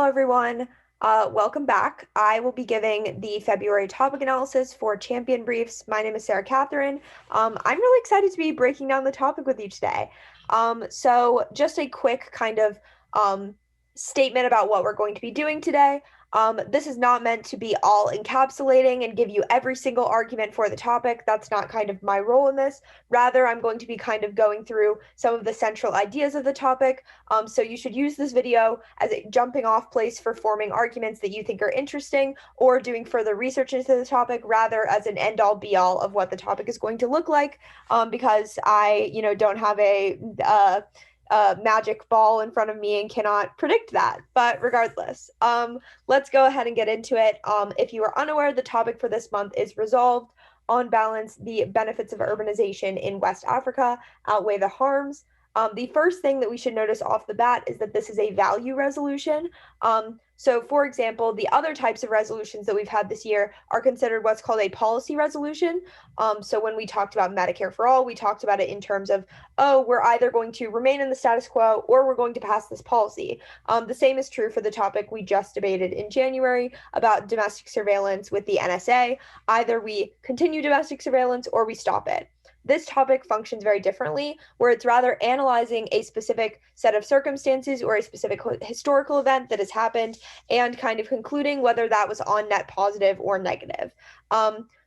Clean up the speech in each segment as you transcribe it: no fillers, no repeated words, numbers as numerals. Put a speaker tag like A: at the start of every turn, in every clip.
A: everyone. Welcome back. I will be giving the February topic analysis for Champion Briefs. My name is Sarah Catherine. I'm really excited to be breaking down the topic with you today. So just a quick kind of statement about what we're going to be doing today. This is not meant to be all encapsulating and give you every single argument for the topic. That's not kind of my role in this. Rather, I'm going to be kind of going through some of the central ideas of the topic. So you should use this video as a jumping off place for forming arguments that you think are interesting or doing further research into the topic, rather as an end all be all of what the topic is going to look like. Because I, don't have a magic ball in front of me and cannot predict that. But regardless, let's go ahead and get into it. If you are unaware, the topic for this month is resolved. On balance, the benefits of urbanization in West Africa outweigh the harms. The first thing that we should notice off the bat is that this is a value resolution. So, for example, the other types of resolutions that we've had this year are considered what's called a policy resolution. So when we talked about Medicare for All, we talked about it in terms of, oh, we're either going to remain in the status quo or we're going to pass this policy. The same is true for the topic we just debated in January about domestic surveillance with the NSA. Either we continue domestic surveillance or we stop it. This topic functions very differently, where it's rather analyzing a specific set of circumstances or a specific historical event that has happened and kind of concluding whether that was on net positive or negative.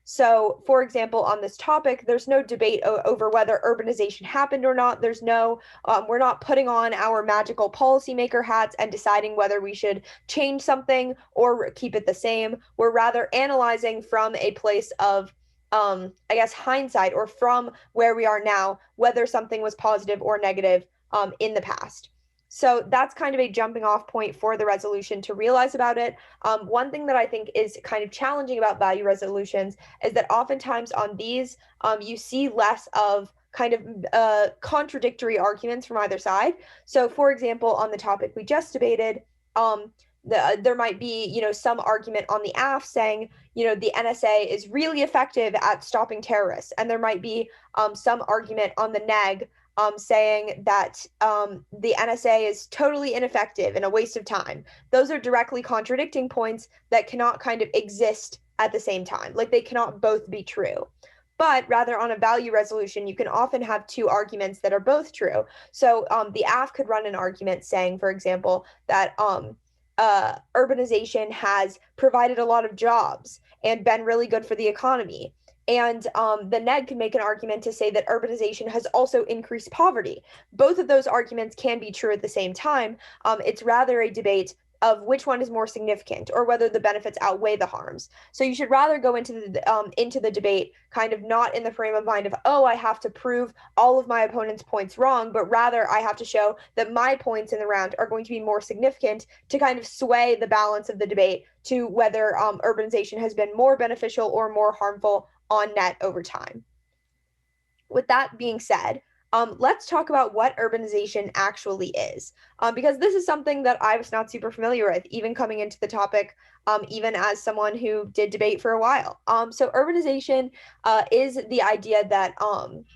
A: So, for example, on this topic, there's no debate over whether urbanization happened or not. We're not putting on our magical policymaker hats and deciding whether we should change something or keep it the same. We're rather analyzing from a place of hindsight, or from where we are now, whether something was positive or negative in the past. So that's kind of a jumping off point for the resolution to realize about it. One thing that I think is kind of challenging about value resolutions is that oftentimes on these, you see less of kind of contradictory arguments from either side. So, for example, on the topic we just debated, there might be, some argument on the AF saying, the NSA is really effective at stopping terrorists. And there might be some argument on the neg saying that the NSA is totally ineffective and a waste of time. Those are directly contradicting points that cannot kind of exist at the same time. Like, they cannot both be true. But rather, on a value resolution, you can often have two arguments that are both true. So the AF could run an argument saying, for example, that urbanization has provided a lot of jobs and been really good for the economy. And the neg can make an argument to say that urbanization has also increased poverty. Both of those arguments can be true at the same time. It's rather a debate of which one is more significant, or whether the benefits outweigh the harms. So you should rather go into the debate kind of not in the frame of mind of, oh, I have to prove all of my opponent's points wrong, but rather I have to show that my points in the round are going to be more significant to kind of sway the balance of the debate to whether urbanization has been more beneficial or more harmful on net over time. With that being said, let's talk about what urbanization actually is, because this is something that I was not super familiar with, even coming into the topic, even as someone who did debate for a while. So urbanization is the idea that,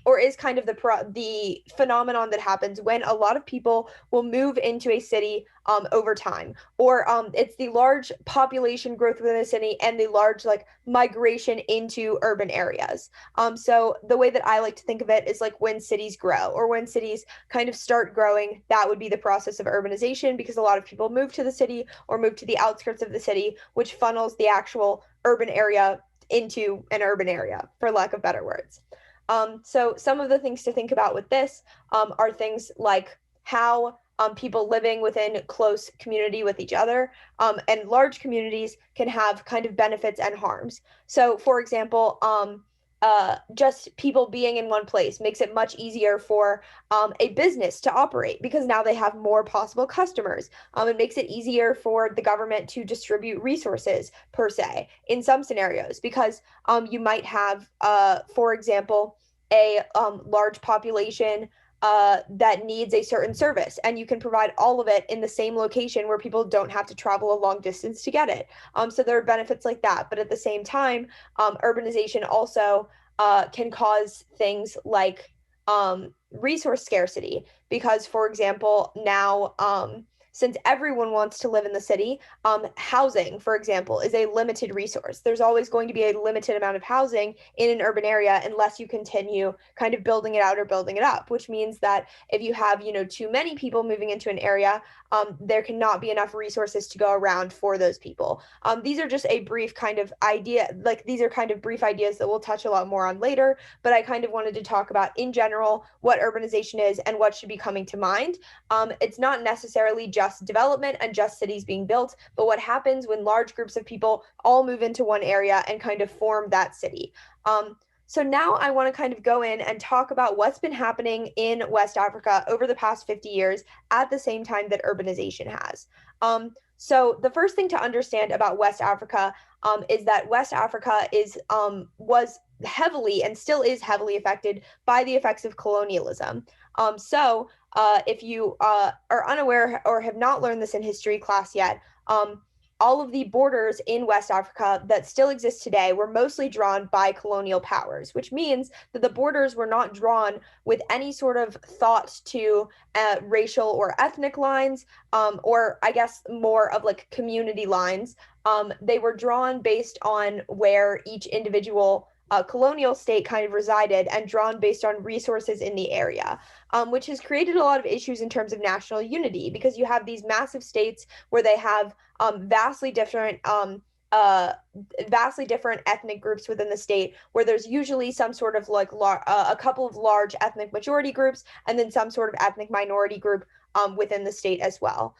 A: or is kind of the phenomenon that happens when a lot of people will move into a city over time, or it's the large population growth within a city and the large migration into urban areas. So the way that I like to think of it is like when cities grow, or when cities kind of start growing, that would be the process of urbanization, because a lot of people move to the city or move to the outskirts of the city, which funnels the actual urban area into an urban area, for lack of better words. So some of the things to think about with this are things like how people living within close community with each other and large communities can have kind of benefits and harms. So, for example, just people being in one place makes it much easier for a business to operate, because now they have more possible customers. It makes it easier for the government to distribute resources, per se, in some scenarios, because you might have, for example, a large population that needs a certain service, and you can provide all of it in the same location where people don't have to travel a long distance to get it. So there are benefits like that. But at the same time, urbanization also can cause things like resource scarcity, because, for example, now since everyone wants to live in the city, housing, for example, is a limited resource. There's always going to be a limited amount of housing in an urban area unless you continue kind of building it out or building it up, which means that if you have, too many people moving into an area, there cannot be enough resources to go around for those people. These are just a brief kind of idea, like these are kind of brief ideas that we'll touch a lot more on later, but I kind of wanted to talk about in general what urbanization is and what should be coming to mind. It's not necessarily just development and just cities being built, but what happens when large groups of people all move into one area and kind of form that city. So now I want to kind of go in and talk about what's been happening in West Africa over the past 50 years at the same time that urbanization has. So the first thing to understand about West Africa is that West Africa was heavily and still is heavily affected by the effects of colonialism. If you are unaware or have not learned this in history class yet, all of the borders in West Africa that still exist today were mostly drawn by colonial powers, which means that the borders were not drawn with any sort of thought to racial or ethnic lines, or I guess more of like community lines. They were drawn based on where each individual colonial state kind of resided and drawn based on resources in the area, which has created a lot of issues in terms of national unity because you have these massive states where they have vastly different ethnic groups within the state, where there's usually some sort of like a couple of large ethnic majority groups and then some sort of ethnic minority group within the state as well.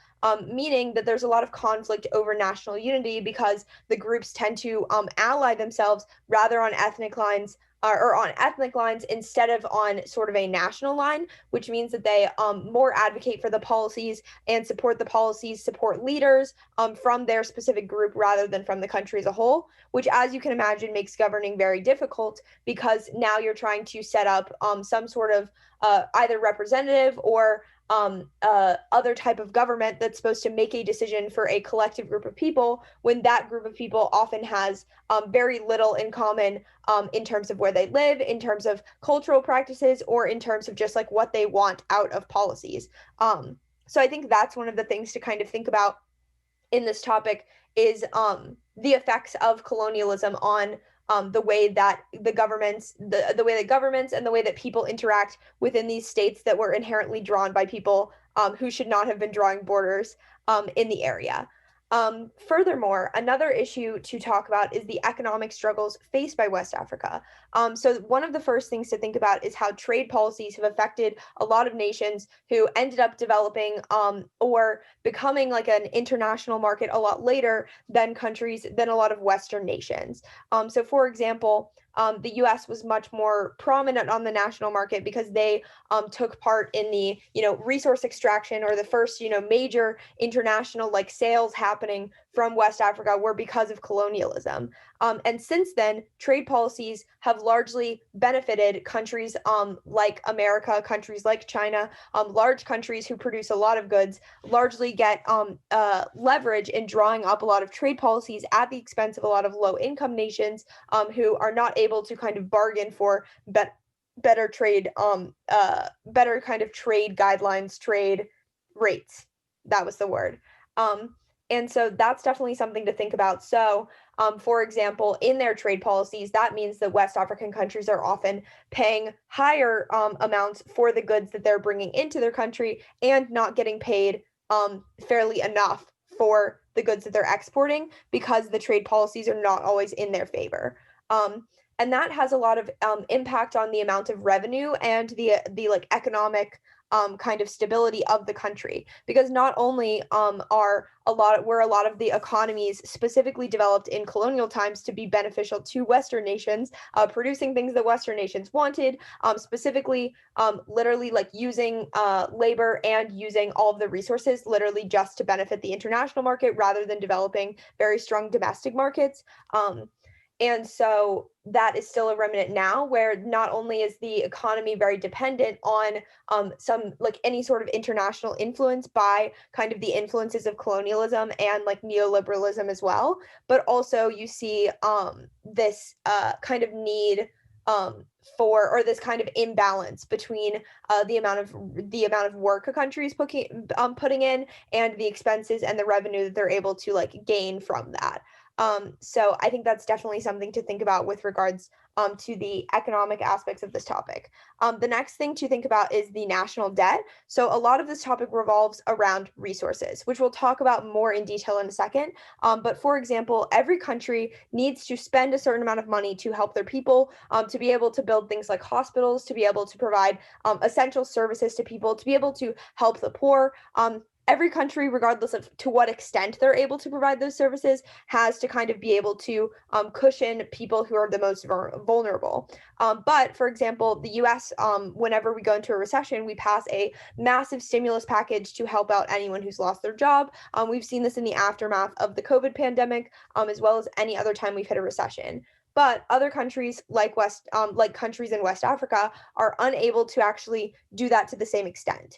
A: Meaning that there's a lot of conflict over national unity because the groups tend to ally themselves rather on ethnic lines or on ethnic lines instead of on sort of a national line, which means that they more advocate for the policies and support the policies, support leaders from their specific group rather than from the country as a whole, which, as you can imagine, makes governing very difficult because now you're trying to set up some sort of either representative or other type of government that's supposed to make a decision for a collective group of people when that group of people often has very little in common in terms of where they live, in terms of cultural practices, or in terms of just like what they want out of policies. So I think that's one of the things to kind of think about in this topic is the effects of colonialism on the way that the way that governments and the way that people interact within these states that were inherently drawn by people who should not have been drawing borders in the area. Furthermore, another issue to talk about is the economic struggles faced by West Africa. So one of the first things to think about is how trade policies have affected a lot of nations who ended up developing or becoming like an international market a lot later than a lot of Western nations. So for example, the US was much more prominent on the national market because they took part in the, resource extraction or the first, major international like sales happening from West Africa were because of colonialism. And since then, trade policies have largely benefited countries like America, countries like China, large countries who produce a lot of goods, largely get leverage in drawing up a lot of trade policies at the expense of a lot of low income nations who are not able to kind of bargain for better trade, better kind of trade guidelines, trade rates. That was the word. And so that's definitely something to think about. So, for example, in their trade policies, that means that West African countries are often paying higher amounts for the goods that they're bringing into their country and not getting paid fairly enough for the goods that they're exporting because the trade policies are not always in their favor. And that has a lot of impact on the amount of revenue and the like economic kind of stability of the country, because not only were a lot of the economies specifically developed in colonial times to be beneficial to Western nations, producing things that Western nations wanted, specifically literally like using labor and using all of the resources literally just to benefit the international market rather than developing very strong domestic markets. And so that is still a remnant now, where not only is the economy very dependent on some like any sort of international influence by kind of the influences of colonialism and like neoliberalism as well, but also you see this kind of need for, or this kind of imbalance between the amount of work a country is putting in, and the expenses and the revenue that they're able to like gain from that. So I think that's definitely something to think about with regards to the economic aspects of this topic. The next thing to think about is the national debt. So a lot of this topic revolves around resources, which we'll talk about more in detail in a second. But for example, every country needs to spend a certain amount of money to help their people, to be able to build things like hospitals, to be able to provide essential services to people, to be able to help the poor. Every country, regardless of to what extent they're able to provide those services, has to kind of be able to cushion people who are the most vulnerable. But for example, the US, whenever we go into a recession, we pass a massive stimulus package to help out anyone who's lost their job. We've seen this in the aftermath of the COVID pandemic, as well as any other time we've hit a recession. But other countries like countries in West Africa are unable to actually do that to the same extent.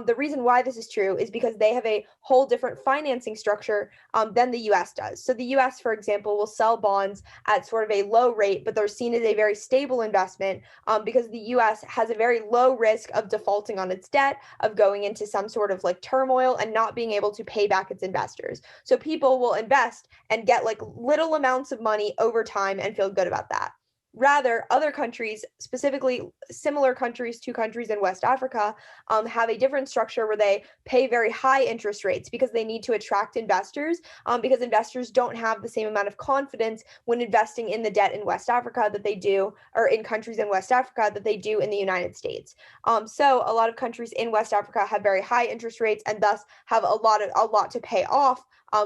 A: The reason why this is true is because they have a whole different financing structure than the US does. So the US, for example, will sell bonds at sort of a low rate, but they're seen as a very stable investment because the US has a very low risk of defaulting on its debt, of going into some sort of like turmoil and not being able to pay back its investors. So people will invest and get like little amounts of money over time and feel good about that. Rather, other countries, specifically similar countries to countries in West Africa, have a different structure where they pay very high interest rates because they need to attract investors, because investors don't have the same amount of confidence when investing in the debt in West Africa that they do, or in countries in West Africa that they do in the United States. So a lot of countries in West Africa have very high interest rates and thus have a lot to pay off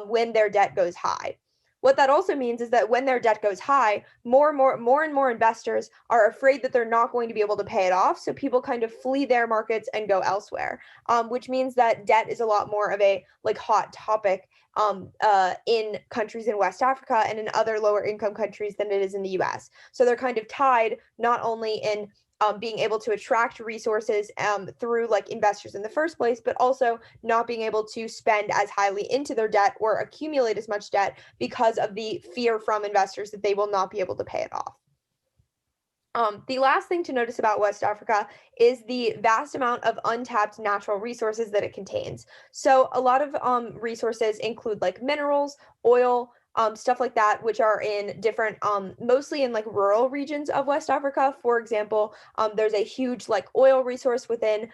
A: when their debt goes high. What that also means is that when their debt goes high, more and more investors are afraid that they're not going to be able to pay it off. So people kind of flee their markets and go elsewhere, which means that debt is a lot more of a like hot topic in countries in West Africa and in other lower income countries than it is in the US. So they're kind of tied not only in being able to attract resources through like investors in the first place, but also not being able to spend as highly into their debt or accumulate as much debt because of the fear from investors that they will not be able to pay it off. The last thing to notice about West Africa is the vast amount of untapped natural resources that it contains. So a lot of resources include like minerals, oil, stuff like that, which are in different, mostly in like rural regions of West Africa. For example, there's a huge like oil resource within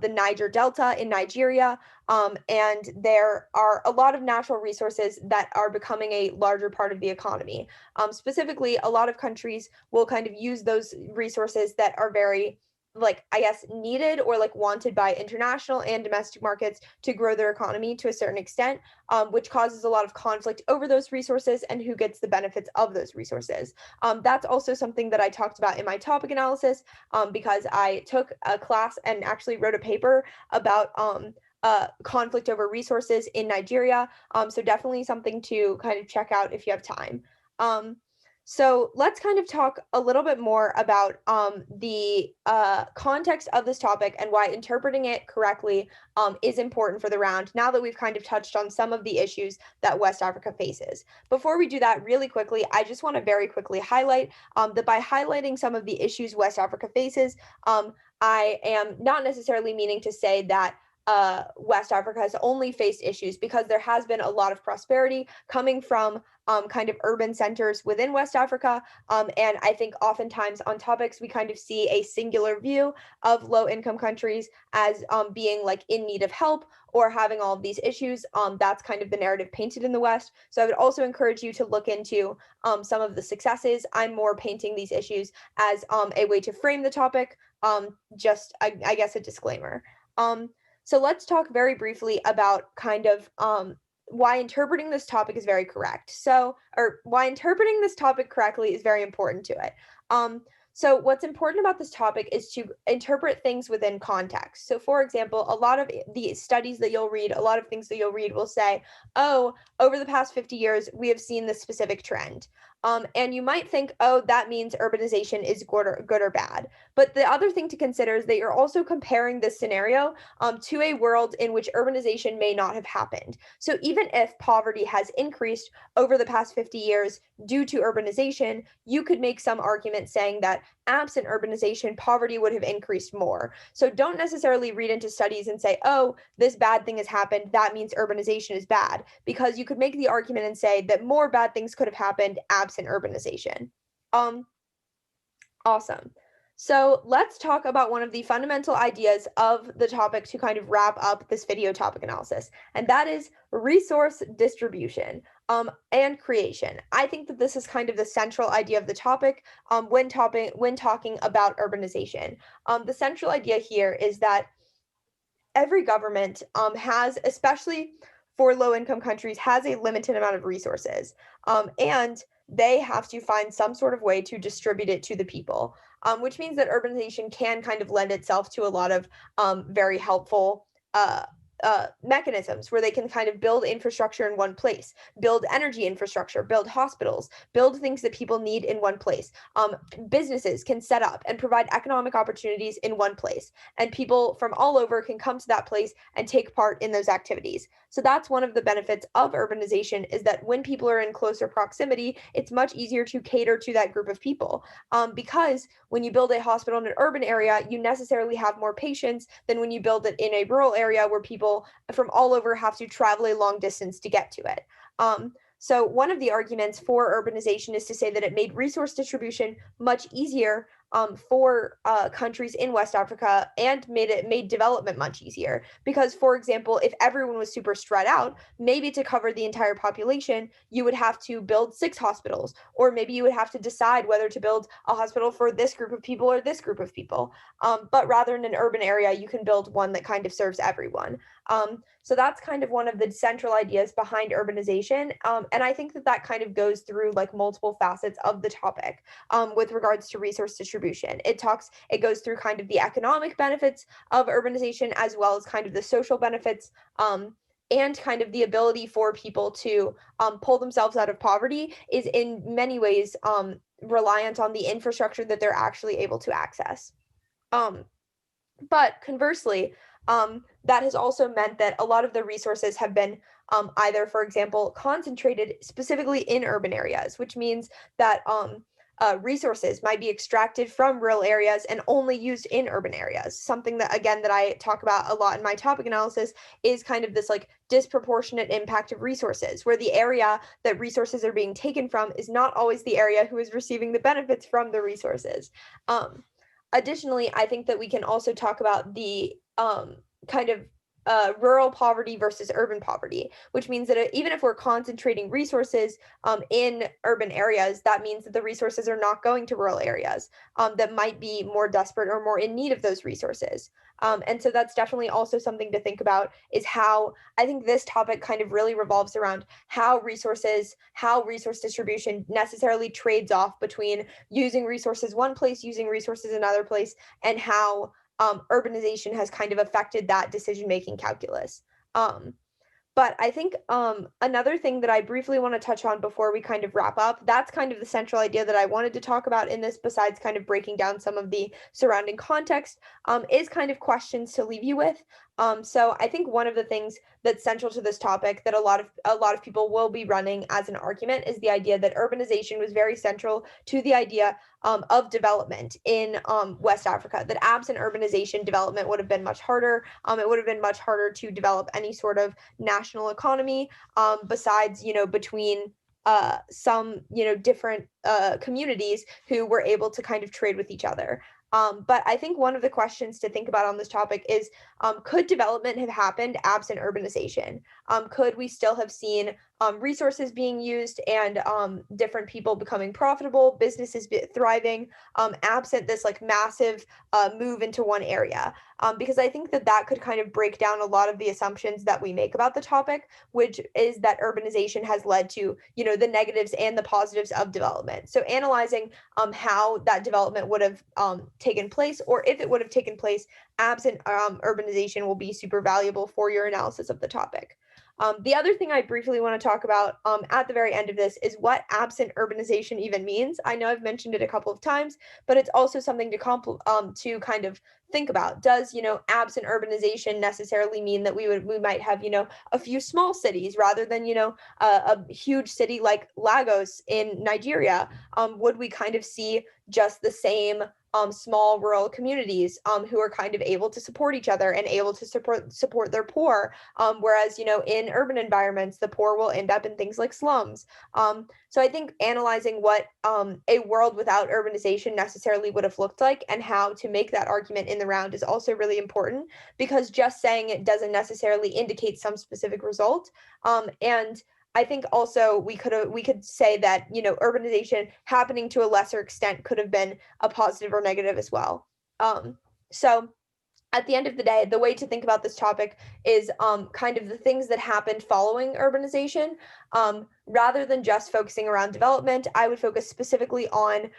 A: the Niger Delta in Nigeria. And there are a lot of natural resources that are becoming a larger part of the economy. Specifically, a lot of countries will kind of use those resources that are very like I guess needed or like wanted by international and domestic markets to grow their economy to a certain extent, which causes a lot of conflict over those resources and who gets the benefits of those resources. That's also something that I talked about in my topic analysis because I took a class and actually wrote a paper about conflict over resources in Nigeria. So definitely something to kind of check out if you have time. So let's kind of talk a little bit more about the context of this topic and why interpreting it correctly is important for the round, now that we've kind of touched on some of the issues that West Africa faces. Before we do that really quickly, I just want to very quickly highlight that by highlighting some of the issues West Africa faces, I am not necessarily meaning to say that West Africa has only faced issues, because there has been a lot of prosperity coming from kind of urban centers within West Africa. And I think oftentimes on topics, we kind of see a singular view of low income countries as being like in need of help or having all of these issues. That's kind of the narrative painted in the West. So I would also encourage you to look into some of the successes. I'm more painting these issues as a way to frame the topic. I guess a disclaimer. So let's talk very briefly about kind of why interpreting this topic is very correct. Or why interpreting this topic correctly is very important to it. So what's important about this topic is to interpret things within context. So for example, a lot of the studies that you'll read, a lot of things that you'll read will say, oh, over the past 50 years, we have seen this specific trend. And you might think, oh, that means urbanization is good or bad. But the other thing to consider is that you're also comparing this scenario to a world in which urbanization may not have happened. So even if poverty has increased over the past 50 years due to urbanization, you could make some argument saying that absent urbanization, poverty would have increased more. So don't necessarily read into studies and say, oh, this bad thing has happened, that means urbanization is bad, because you could make the argument and say that more bad things could have happened absent urbanization. Um, Awesome. So let's talk about one of the fundamental ideas of the topic to kind of wrap up this video topic analysis, and that is resource distribution and creation. I think that this is kind of the central idea of the topic when talking about urbanization. The central idea here is that every government has, especially for low income countries, has a limited amount of resources. And they have to find some sort of way to distribute it to the people, which means that urbanization can kind of lend itself to a lot of very helpful mechanisms where they can kind of build infrastructure in one place, build energy infrastructure, build hospitals, build things that people need in one place. Businesses can set up and provide economic opportunities in one place, and people from all over can come to that place and take part in those activities. So that's one of the benefits of urbanization, is that when people are in closer proximity, it's much easier to cater to that group of people. Because when you build a hospital in an urban area, you necessarily have more patients than when you build it in a rural area where people from all over have to travel a long distance to get to it. So one of the arguments for urbanization is to say that it made resource distribution much easier for countries in West Africa, and made development much easier. Because, for example, if everyone was super spread out, maybe to cover the entire population, you would have to build 6 hospitals, or maybe you would have to decide whether to build a hospital for this group of people or this group of people. But rather in an urban area, you can build one that kind of serves everyone. So that's kind of one of the central ideas behind urbanization. And I think that that kind of goes through like multiple facets of the topic with regards to resource distribution. It goes through kind of the economic benefits of urbanization, as well as kind of the social benefits, and kind of the ability for people to pull themselves out of poverty is in many ways reliant on the infrastructure that they're actually able to access. Um, but conversely, that has also meant that a lot of the resources have been either, for example, concentrated specifically in urban areas, which means that resources might be extracted from rural areas and only used in urban areas. Something that, again, that I talk about a lot in my topic analysis is kind of this like disproportionate impact of resources, where the area that resources are being taken from is not always the area who is receiving the benefits from the resources. Additionally, I think that we can also talk about the kind of rural poverty versus urban poverty, which means that even if we're concentrating resources in urban areas, that means that the resources are not going to rural areas that might be more desperate or more in need of those resources. And so that's definitely also something to think about, is how I think this topic kind of really revolves around how resource distribution necessarily trades off between using resources one place, using resources another place, and how urbanization has kind of affected that decision-making calculus. Um, but I think another thing that I briefly want to touch on before we kind of wrap up, that's kind of the central idea that I wanted to talk about in this, besides kind of breaking down some of the surrounding context, is kind of questions to leave you with. So I think one of the things that's central to this topic that a lot of people will be running as an argument is the idea that urbanization was very central to the idea of development in West Africa. That absent urbanization, development would have been much harder. It would have been much harder to develop any sort of national economy, besides, between some, different communities who were able to kind of trade with each other. But I think one of the questions to think about on this topic is, could development have happened absent urbanization? Could we still have seen resources being used and different people becoming profitable, businesses thriving, absent this like massive move into one area? Because I think that that could kind of break down a lot of the assumptions that we make about the topic, which is that urbanization has led to, the negatives and the positives of development. So analyzing how that development would have taken place, or if it would have taken place absent urbanization, will be super valuable for your analysis of the topic. The other thing I briefly want to talk about at the very end of this is what absent urbanization even means. I know I've mentioned it a couple of times, but it's also something to kind of think about. Does, absent urbanization necessarily mean that we might have, a few small cities rather than, a huge city like Lagos in Nigeria? Would we kind of see just the same small rural communities who are kind of able to support each other and able to support their poor. Whereas, in urban environments, the poor will end up in things like slums. So I think analyzing what a world without urbanization necessarily would have looked like and how to make that argument in the round is also really important, because just saying it doesn't necessarily indicate some specific result. And I think also we could say that, urbanization happening to a lesser extent could have been a positive or negative as well. So at the end of the day, the way to think about this topic is kind of the things that happened following urbanization. Rather than just focusing around development, I would focus specifically on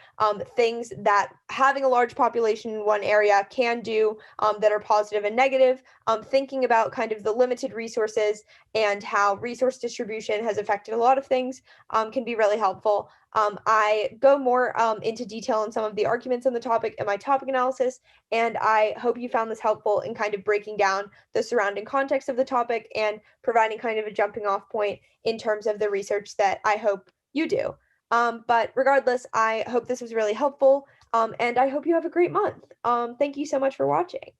A: things that having a large population in one area can do that are positive and negative. Thinking about kind of the limited resources and how resource distribution has affected a lot of things can be really helpful. I go more into detail on some of the arguments on the topic in my topic analysis, and I hope you found this helpful in kind of breaking down the surrounding context of the topic and providing kind of a jumping off point in terms of the research that I hope you do. But regardless, I hope this was really helpful, and I hope you have a great month. Thank you so much for watching.